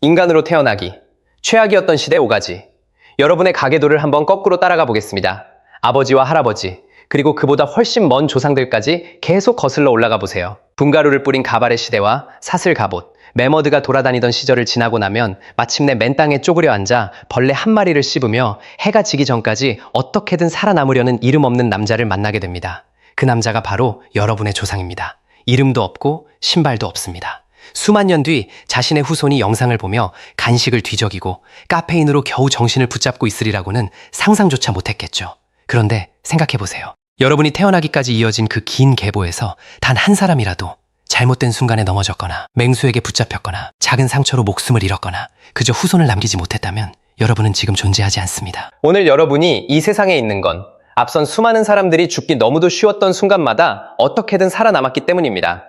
인간으로 태어나기. 최악이었던 시대 5가지. 여러분의 가계도를 한번 거꾸로 따라가 보겠습니다. 아버지와 할아버지, 그리고 그보다 훨씬 먼 조상들까지 계속 거슬러 올라가 보세요. 분가루를 뿌린 가발의 시대와 사슬 갑옷, 매머드가 돌아다니던 시절을 지나고 나면 마침내 맨 땅에 쪼그려 앉아 벌레 한 마리를 씹으며 해가 지기 전까지 어떻게든 살아남으려는 이름 없는 남자를 만나게 됩니다. 그 남자가 바로 여러분의 조상입니다. 이름도 없고 신발도 없습니다. 수만 년 뒤 자신의 후손이 영상을 보며 간식을 뒤적이고 카페인으로 겨우 정신을 붙잡고 있으리라고는 상상조차 못했겠죠. 그런데 생각해보세요. 여러분이 태어나기까지 이어진 그 긴 계보에서 단 한 사람이라도 잘못된 순간에 넘어졌거나 맹수에게 붙잡혔거나 작은 상처로 목숨을 잃었거나 그저 후손을 남기지 못했다면 여러분은 지금 존재하지 않습니다. 오늘 여러분이 이 세상에 있는 건 앞선 수많은 사람들이 죽기 너무도 쉬웠던 순간마다 어떻게든 살아남았기 때문입니다.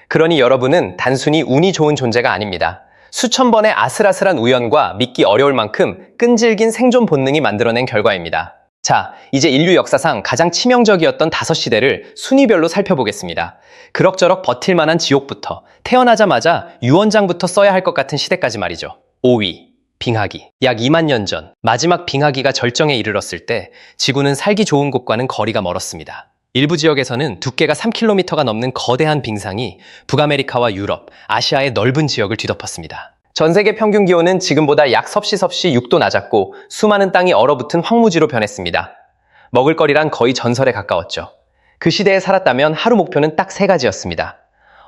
그러니 여러분은 단순히 운이 좋은 존재가 아닙니다. 수천 번의 아슬아슬한 우연과 믿기 어려울 만큼 끈질긴 생존 본능이 만들어낸 결과입니다. 자, 이제 인류 역사상 가장 치명적이었던 5시대를 순위별로 살펴보겠습니다. 그럭저럭 버틸 만한 지옥부터 태어나자마자 유언장부터 써야 할 것 같은 시대까지 말이죠. 5위, 빙하기. 약 2만 년 전 마지막 빙하기가 절정에 이르렀을 때 지구는 살기 좋은 곳과는 거리가 멀었습니다. 일부 지역에서는 두께가 3km가 넘는 거대한 빙상이 북아메리카와 유럽, 아시아의 넓은 지역을 뒤덮었습니다. 전 세계 평균 기온은 지금보다 약 섭씨 6도 낮았고 수많은 땅이 얼어붙은 황무지로 변했습니다. 먹을거리란 거의 전설에 가까웠죠. 그 시대에 살았다면 하루 목표는 딱 3가지였습니다.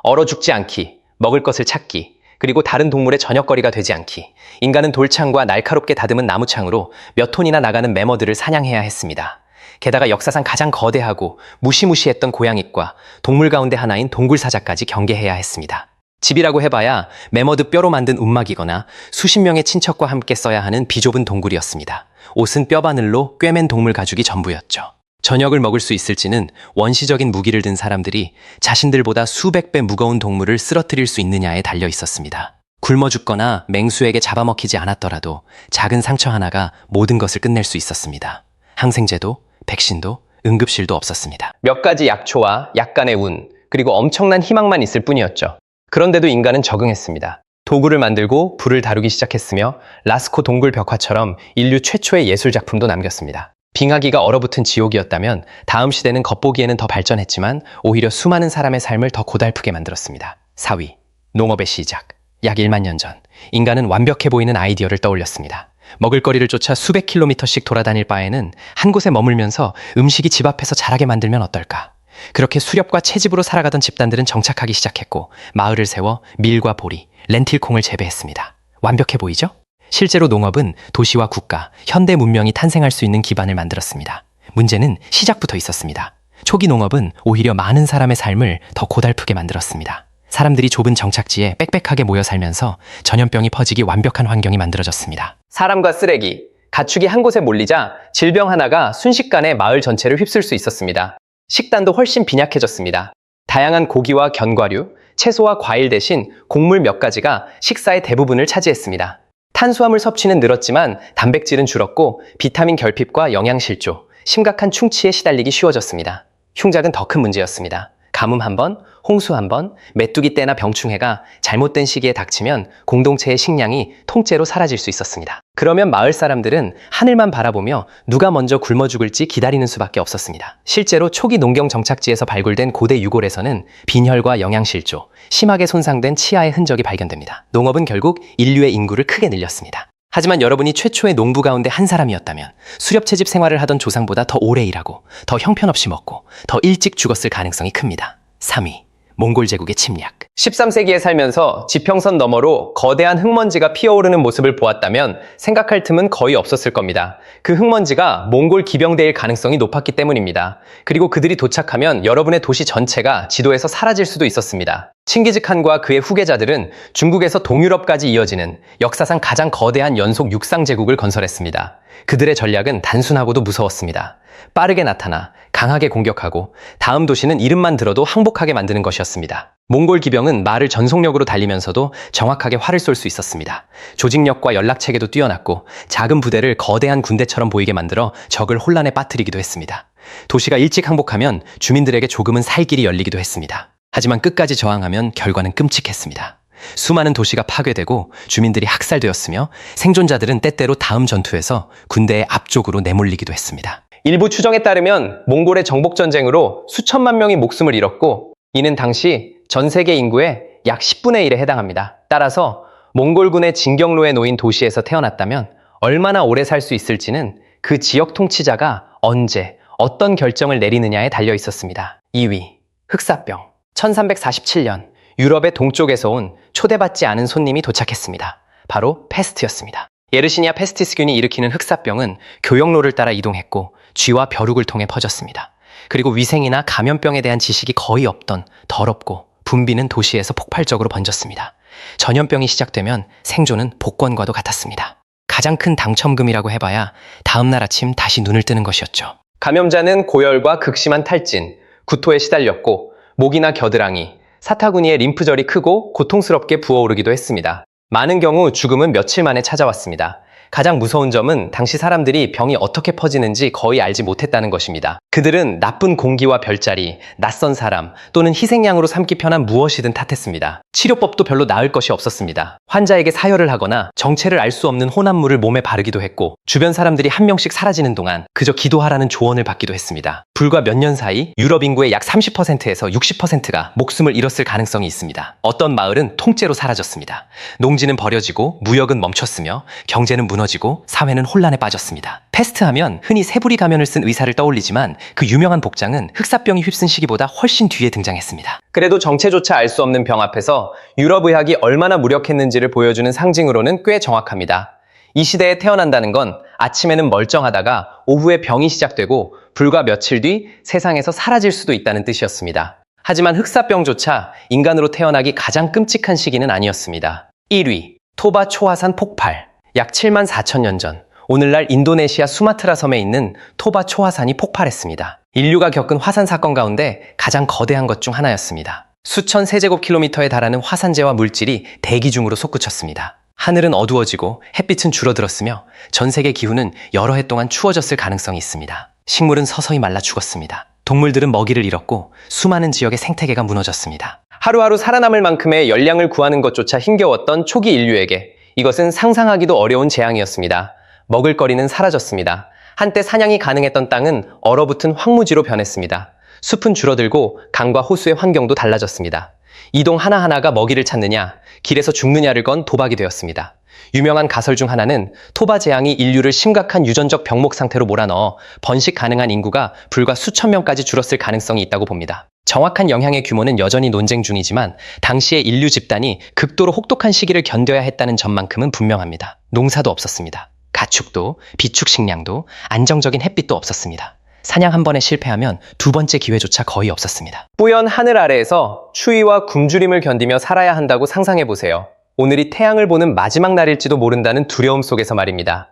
얼어 죽지 않기, 먹을 것을 찾기, 그리고 다른 동물의 저녁거리가 되지 않기. 인간은 돌창과 날카롭게 다듬은 나무창으로 몇 톤이나 나가는 매머들을 사냥해야 했습니다. 게다가 역사상 가장 거대하고 무시무시했던 고양잇과 동물 가운데 하나인 동굴사자까지 경계해야 했습니다. 집이라고 해봐야 매머드 뼈로 만든 움막이거나 수십 명의 친척과 함께 써야 하는 비좁은 동굴이었습니다. 옷은 뼈바늘로 꿰맨 동물 가죽이 전부였죠. 저녁을 먹을 수 있을지는 원시적인 무기를 든 사람들이 자신들보다 수백 배 무거운 동물을 쓰러뜨릴 수 있느냐에 달려 있었습니다. 굶어 죽거나 맹수에게 잡아먹히지 않았더라도 작은 상처 하나가 모든 것을 끝낼 수 있었습니다. 항생제도, 백신도, 응급실도 없었습니다. 몇 가지 약초와 약간의 운, 그리고 엄청난 희망만 있을 뿐이었죠. 그런데도 인간은 적응했습니다. 도구를 만들고 불을 다루기 시작했으며 라스코 동굴 벽화처럼 인류 최초의 예술작품도 남겼습니다. 빙하기가 얼어붙은 지옥이었다면 다음 시대는 겉보기에는 더 발전했지만 오히려 수많은 사람의 삶을 더 고달프게 만들었습니다. 4위, 농업의 시작. 약 1만 년 전, 인간은 완벽해 보이는 아이디어를 떠올렸습니다. 먹을거리를 쫓아 수백 킬로미터씩 돌아다닐 바에는 한 곳에 머물면서 음식이 집 앞에서 자라게 만들면 어떨까? 그렇게 수렵과 채집으로 살아가던 집단들은 정착하기 시작했고 마을을 세워 밀과 보리, 렌틸콩을 재배했습니다. 완벽해 보이죠? 실제로 농업은 도시와 국가, 현대 문명이 탄생할 수 있는 기반을 만들었습니다. 문제는 시작부터 있었습니다. 초기 농업은 오히려 많은 사람의 삶을 더 고달프게 만들었습니다. 사람들이 좁은 정착지에 빽빽하게 모여 살면서 전염병이 퍼지기 완벽한 환경이 만들어졌습니다. 사람과 쓰레기, 가축이 한 곳에 몰리자 질병 하나가 순식간에 마을 전체를 휩쓸 수 있었습니다. 식단도 훨씬 빈약해졌습니다. 다양한 고기와 견과류, 채소와 과일 대신 곡물 몇 가지가 식사의 대부분을 차지했습니다. 탄수화물 섭취는 늘었지만 단백질은 줄었고 비타민 결핍과 영양실조, 심각한 충치에 시달리기 쉬워졌습니다. 흉작은 더 큰 문제였습니다. 가뭄 한 번, 홍수 한 번, 메뚜기 떼나 병충해가 잘못된 시기에 닥치면 공동체의 식량이 통째로 사라질 수 있었습니다. 그러면 마을 사람들은 하늘만 바라보며 누가 먼저 굶어 죽을지 기다리는 수밖에 없었습니다. 실제로 초기 농경 정착지에서 발굴된 고대 유골에서는 빈혈과 영양실조, 심하게 손상된 치아의 흔적이 발견됩니다. 농업은 결국 인류의 인구를 크게 늘렸습니다. 하지만 여러분이 최초의 농부 가운데 한 사람이었다면 수렵채집 생활을 하던 조상보다 더 오래 일하고 더 형편없이 먹고 더 일찍 죽었을 가능성이 큽니다. 3위, 몽골 제국의 침략. 13세기에 살면서 지평선 너머로 거대한 흙먼지가 피어오르는 모습을 보았다면 생각할 틈은 거의 없었을 겁니다. 그 흙먼지가 몽골 기병대일 가능성이 높았기 때문입니다. 그리고 그들이 도착하면 여러분의 도시 전체가 지도에서 사라질 수도 있었습니다. 칭기즈칸과 그의 후계자들은 중국에서 동유럽까지 이어지는 역사상 가장 거대한 연속 육상 제국을 건설했습니다. 그들의 전략은 단순하고도 무서웠습니다. 빠르게 나타나 강하게 공격하고 다음 도시는 이름만 들어도 항복하게 만드는 것이었습니다. 몽골 기병은 말을 전속력으로 달리면서도 정확하게 활을 쏠 수 있었습니다. 조직력과 연락체계도 뛰어났고 작은 부대를 거대한 군대처럼 보이게 만들어 적을 혼란에 빠뜨리기도 했습니다. 도시가 일찍 항복하면 주민들에게 조금은 살 길이 열리기도 했습니다. 하지만 끝까지 저항하면 결과는 끔찍했습니다. 수많은 도시가 파괴되고 주민들이 학살되었으며 생존자들은 때때로 다음 전투에서 군대의 앞쪽으로 내몰리기도 했습니다. 일부 추정에 따르면 몽골의 정복전쟁으로 수천만 명이 목숨을 잃었고 이는 당시 전 세계 인구의 약 10분의 1에 해당합니다. 따라서 몽골군의 진경로에 놓인 도시에서 태어났다면 얼마나 오래 살 수 있을지는 그 지역 통치자가 언제 어떤 결정을 내리느냐에 달려 있었습니다. 2위, 흑사병. 1347년 유럽의 동쪽에서 온 초대받지 않은 손님이 도착했습니다. 바로 페스트였습니다. 예르시니아 페스티스균이 일으키는 흑사병은 교역로를 따라 이동했고 쥐와 벼룩을 통해 퍼졌습니다. 그리고 위생이나 감염병에 대한 지식이 거의 없던 더럽고 붐비는 도시에서 폭발적으로 번졌습니다. 전염병이 시작되면 생존은 복권과도 같았습니다. 가장 큰 당첨금이라고 해봐야 다음날 아침 다시 눈을 뜨는 것이었죠. 감염자는 고열과 극심한 탈진, 구토에 시달렸고 목이나 겨드랑이, 사타구니에 림프절이 크고 고통스럽게 부어오르기도 했습니다. 많은 경우 죽음은 며칠 만에 찾아왔습니다. 가장 무서운 점은 당시 사람들이 병이 어떻게 퍼지는지 거의 알지 못했다는 것입니다. 그들은 나쁜 공기와 별자리, 낯선 사람 또는 희생양으로 삼기 편한 무엇이든 탓했습니다. 치료법도 별로 나을 것이 없었습니다. 환자에게 사혈을 하거나 정체를 알 수 없는 혼합물을 몸에 바르기도 했고 주변 사람들이 한 명씩 사라지는 동안 그저 기도하라는 조언을 받기도 했습니다. 불과 몇 년 사이 유럽 인구의 약 30%에서 60%가 목숨을 잃었을 가능성이 있습니다. 어떤 마을은 통째로 사라졌습니다. 농지는 버려지고 무역은 멈췄으며 경제는 무너지고 사회는 혼란에 빠졌습니다. 패스트하면 흔히 새부리 가면을 쓴 의사를 떠올리지만 그 유명한 복장은 흑사병이 휩쓴 시기보다 훨씬 뒤에 등장했습니다. 그래도 정체조차 알 수 없는 병 앞에서 유럽 의학이 얼마나 무력했는지를 보여주는 상징으로는 꽤 정확합니다. 이 시대에 태어난다는 건 아침에는 멀쩡하다가 오후에 병이 시작되고 불과 며칠 뒤 세상에서 사라질 수도 있다는 뜻이었습니다. 하지만 흑사병조차 인간으로 태어나기 가장 끔찍한 시기는 아니었습니다. 1위, 토바 초화산 폭발. 약 7만 4천 년 전, 오늘날 인도네시아 수마트라 섬에 있는 토바 초화산이 폭발했습니다. 인류가 겪은 화산 사건 가운데 가장 거대한 것 중 하나였습니다. 수천 세제곱킬로미터에 달하는 화산재와 물질이 대기 중으로 솟구쳤습니다. 하늘은 어두워지고 햇빛은 줄어들었으며 전 세계 기후는 여러 해 동안 추워졌을 가능성이 있습니다. 식물은 서서히 말라 죽었습니다. 동물들은 먹이를 잃었고 수많은 지역의 생태계가 무너졌습니다. 하루하루 살아남을 만큼의 열량을 구하는 것조차 힘겨웠던 초기 인류에게 이것은 상상하기도 어려운 재앙이었습니다. 먹을거리는 사라졌습니다. 한때 사냥이 가능했던 땅은 얼어붙은 황무지로 변했습니다. 숲은 줄어들고 강과 호수의 환경도 달라졌습니다. 이동 하나하나가 먹이를 찾느냐, 길에서 죽느냐를 건 도박이 되었습니다. 유명한 가설 중 하나는 토바 재앙이 인류를 심각한 유전적 병목 상태로 몰아넣어 번식 가능한 인구가 불과 수천 명까지 줄었을 가능성이 있다고 봅니다. 정확한 영향의 규모는 여전히 논쟁 중이지만 당시의 인류 집단이 극도로 혹독한 시기를 견뎌야 했다는 점만큼은 분명합니다. 농사도 없었습니다. 가축도, 비축 식량도, 안정적인 햇빛도 없었습니다. 사냥 한 번에 실패하면 두 번째 기회조차 거의 없었습니다. 뿌연 하늘 아래에서 추위와 굶주림을 견디며 살아야 한다고 상상해보세요. 오늘이 태양을 보는 마지막 날일지도 모른다는 두려움 속에서 말입니다.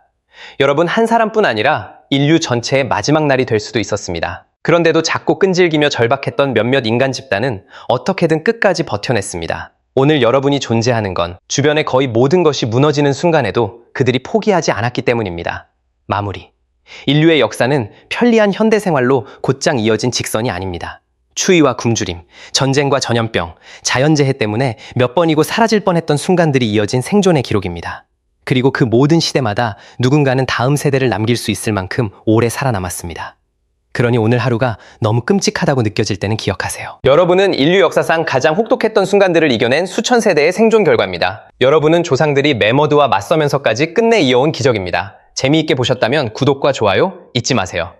여러분, 한 사람뿐 아니라 인류 전체의 마지막 날이 될 수도 있었습니다. 그런데도 작고 끈질기며 절박했던 몇몇 인간 집단은 어떻게든 끝까지 버텨냈습니다. 오늘 여러분이 존재하는 건 주변의 거의 모든 것이 무너지는 순간에도 그들이 포기하지 않았기 때문입니다. 마무리. 인류의 역사는 편리한 현대 생활로 곧장 이어진 직선이 아닙니다. 추위와 굶주림, 전쟁과 전염병, 자연재해 때문에 몇 번이고 사라질 뻔했던 순간들이 이어진 생존의 기록입니다. 그리고 그 모든 시대마다 누군가는 다음 세대를 남길 수 있을 만큼 오래 살아남았습니다. 그러니 오늘 하루가 너무 끔찍하다고 느껴질 때는 기억하세요. 여러분은 인류 역사상 가장 혹독했던 순간들을 이겨낸 수천 세대의 생존 결과입니다. 여러분은 조상들이 매머드와 맞서면서까지 끝내 이어온 기적입니다. 재미있게 보셨다면 구독과 좋아요 잊지 마세요.